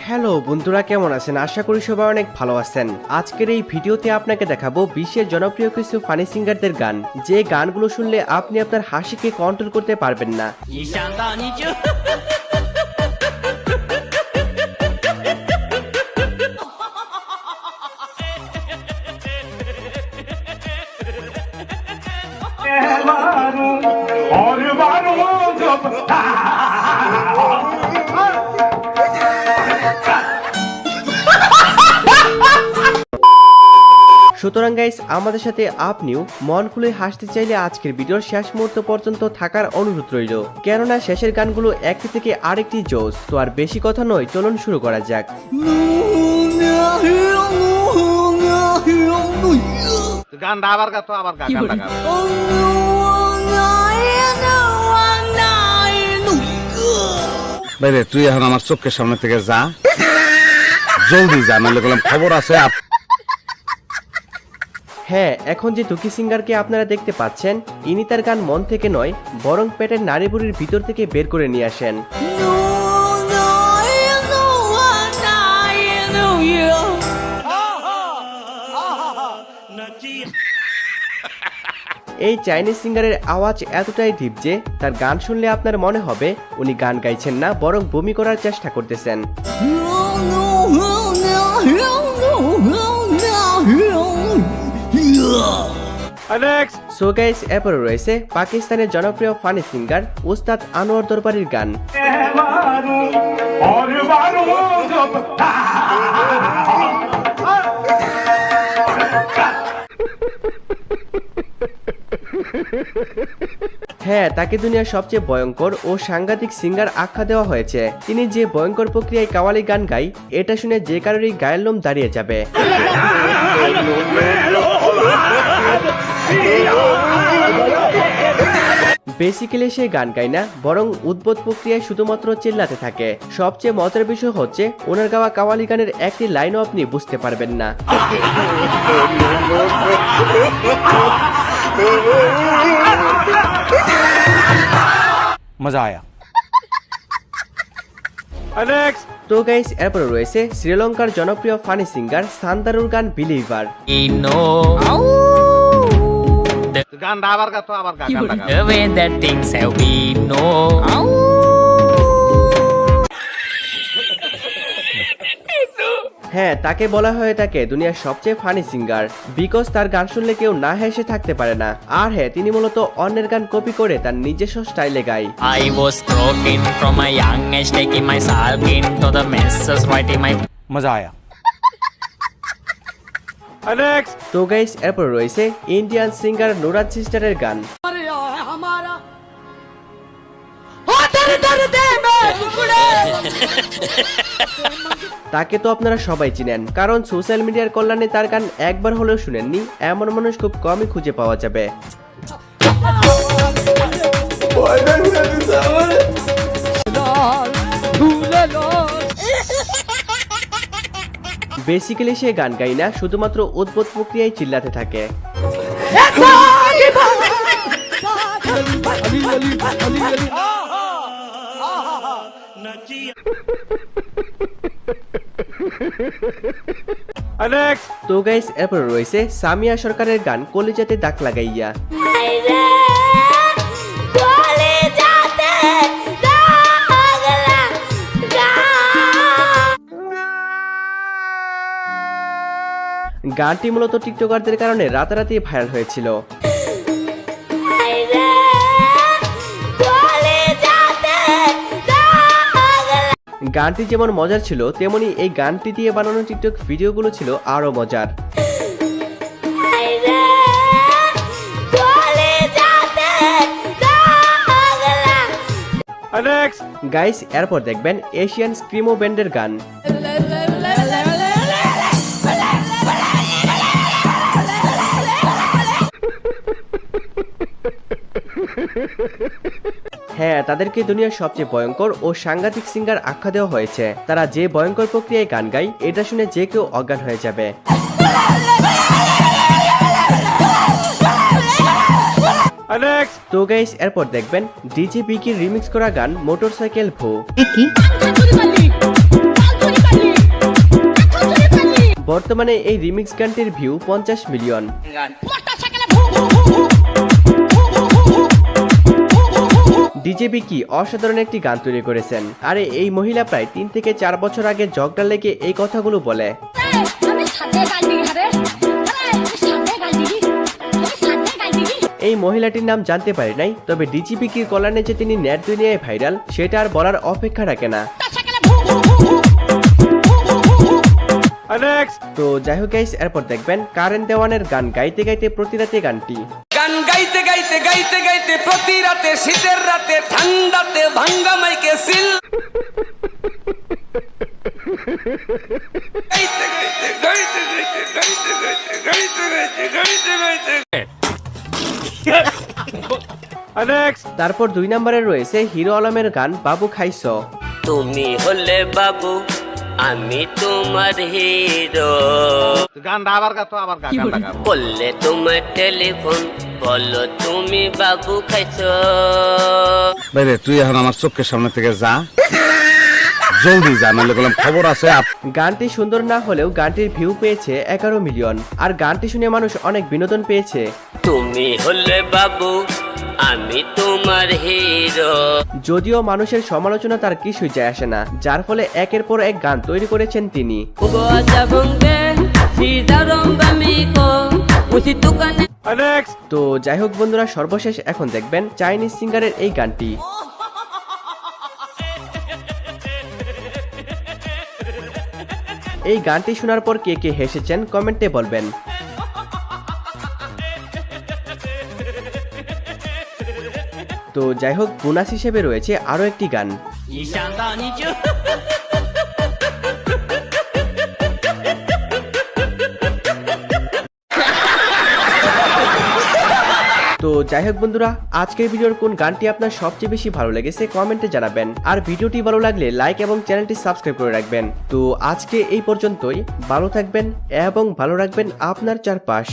Hello বন্ধুরা, কেমন আছেন? আশা করি সবাই অনেক ভালো আছেন। আজকের এই ভিডিওতে আপনাকে দেখাবো বিশ্বের জনপ্রিয় কিছু ফানি সিঙ্গারদের গান, যে গানগুলো শুনলে আপনি আপনার হাসিকে কন্ট্রোল করতে পারবেন না। সুতরাং গাইস, আমাদের সাথে আপনিও মন খুলে হাসতে চাইলে আজকের ভিডিওর শেষ মুহূর্ত পর্যন্ত থাকার অনুরোধ রইল, কেননা শেষের গানগুলো একটি থেকে আরেকটি জোস। তো আর বেশি কথা নয়, চলুন শুরু করা যাক। গানটা আবার গাতো, আবার গা গানটা গা। বাইরে তুই এখন আমার চোখের সামনে থেকে যা, জলদি যা, নাহলে বললাম খবর আছে। হ্যাঁ, এখন যে টুকি সিঙ্গারকে আপনারা দেখতে পাচ্ছেন, ইনি তার গান মন থেকে নয়, বরং পেটের নাড়িভুড়ির ভিতর থেকে বের করে নিয়ে আসেন। এই চাইনিজ সিঙ্গারের আওয়াজ এতটাই ডিপ যে তার গান শুনলে আপনার মনে হবে উনি গান গাইছেন না, বরং বমি করার চেষ্টা করতেছেন। সো গাইস, এরপরে রয়েছে পাকিস্তানের জনপ্রিয় ফানি সিঙ্গার উস্তাদ আনোয়ার দরবারির গান। হ্যাঁ, তাকে দুনিয়ার সবচেয়ে ভয়ঙ্কর ও সাংঘাতিক সিঙ্গার আখ্যা দেওয়া হয়েছে। তিনি যে ভয়ঙ্কর প্রক্রিয়ায় কাওয়ালি গান গায়, এটা শুনে যে কারোরই গায়ের লোম দাঁড়িয়ে যাবে। বেসিক্যালি সে গান গায় না, বরং উদ্ভট প্রক্রিয়ায় শুধুমাত্র চিল্লাতে থাকে। সবচেয়ে মজার বিষয় হচ্ছে, ওনার গাওয়া কাওয়ালি গানের একটি লাইনও আপনি বুঝতে পারবেন না। মজা আয়া। তো গাইস, এরপরে রয়েছে শ্রীলঙ্কার জনপ্রিয় ফানি সিঙ্গার সান্দারুর গান বিলিভার। গানটা আবার গাতো, আবার গা গানটা গা। The way that things have been, no. হ্যাঁ, তাকে বলা হয়ে থাকে দুনিয়ার সবচেয়ে ফানি সিঙ্গার, বিকজ তার গান শুনলে কেউ না হেসে থাকতে পারে না। আর হ্যাঁ, তিনি মূলত অন্যের গান কপি করে তার নিজস্ব স্টাইলে গায়। I was broken from a young age, taking myself into the messes, writing my. মজা আয়া। তো গাইস, এরপর রয়েছে ইন্ডিয়ান সিঙ্গার নুরাজ সিস্টারের গান। তাকে তো আপনারা সবাই চিনেন, কারণ সোশ্যাল মিডিয়ার কল্যাণে তার গান একবার হলেও শুনেননি এমন মানুষ খুব কমই খুঁজে পাওয়া যাবে। বেসিক্যালি সে গান গায় না, শুধুমাত্র উদ্ভট প্রক্রিয়ায় চিল্লাতে থাকে। তো গাইস, এরপর রয়েছে সামিয়া সরকারের গান কলিজাতে দাগ লাগাইয়া। গানটি মূলত টিকটকারদের কারণে রাতারাতি ভাইরাল হয়েছিল। গানটি যেমন মজার ছিল, তেমনি এই গানটি দিয়ে বানানো টিকটক ভিডিওগুলো ছিল আরো মজার। গাইস, এরপর দেখবেন এশিয়ান স্ক্রিমো ব্যান্ডের গান। হ্যাঁ, তাদেরকে দুনিয়ার সবচেয়ে ভয়ঙ্কর ও সাংঘাতিক সিঙ্গার আখ্যা দেওয়া হয়েছে। তারা যে ভয়ঙ্কর প্রক্রিয়ায় গান গায়, এটা শুনে যে কেউ অজ্ঞান হয়ে যাবে। তো গাইস, এরপর দেখবেন ডিজে বিকির রিমিক্স করা গান মোটরসাইকেল ভো। বর্তমানে এই রিমিক্স গানটির ভিউ 50 মিলিয়ন। ডিজে বিকি অসাধারণ একটি গান তৈরি করেছেন। আরে এই মহিলা প্রায় 3 থেকে 4 বছর আগে ঝগড়া লেগে এই কথাগুলো বলে। এই মহিলাটির নাম জানতে পারি নাই, তবে ডিজে বিকির কল্যাণে যে তিনি নেট দুনিয়ায় ভাইরাল সেটা আর বলার অপেক্ষা রাখে না। তো যাই হোক গাইস, এরপর দেখবেন কারেন দেওয়ানের গান গাইতে গাইতে প্রতি রাতে গানটি। গান গাইতে গাইতে গাইতে গাইতে প্রতি রাতে শীতের রাতে ঠান্ডাতে ভাঙ্গা মাইকে সিল গাইতে গাইতে গাইতে গাইতে গাইতে গাইতে গাইতে গাইতে গাইতে গাইতে তারপর 2 নম্বরে রয়েছে হিরো আলমের গান বাবু খাইছ। তুমি হলে বাবু আমি তোমার হিরো, গানটা আবার গাতো, আবার গানটা গা। করলে তোমার টেলিফোন বলো তুমি বাবু খাইছো। বাইরে তুই এখন আমার চোখের সামনে থেকে যা, জলদি যা, নাহলে বললাম খবর আছে। গানটি সুন্দর না হলেও গানটির ভিউ পেয়েছে 11 মিলিয়ন, আর গানটি শুনে মানুষ অনেক বিনোদন পেয়েছে। তুমি হলে বাবু আমি তোমার হিরো। যদিও মানুষের সমালোচনা তার কিছুই যায় আসে না, যার ফলে একের পর এক গান তৈরি করেছেন তিনি। তো যাই হোক বন্ধুরা, সর্বশেষ এখন দেখবেন চাইনিজ সিঙ্গারের এই গানটি। এই গানটি শোনার পর কে কে হেসেছেন কমেন্টে বলবেন। তো যাই হোক, বোনাস হিসেবে রয়েছে আরো একটি গান। তো যাই হোক বন্ধুরা, আজকের ভিডিওর কোন গানটি আপনার সবচেয়ে বেশি ভালো লেগেছে কমেন্টে জানাবেন, আর ভিডিওটি ভালো লাগলে লাইক এবং চ্যানেলটি সাবস্ক্রাইব করে রাখবেন। তো আজকে এই পর্যন্তই, ভালো থাকবেন এবং ভালো রাখবেন আপনার চারপাশ।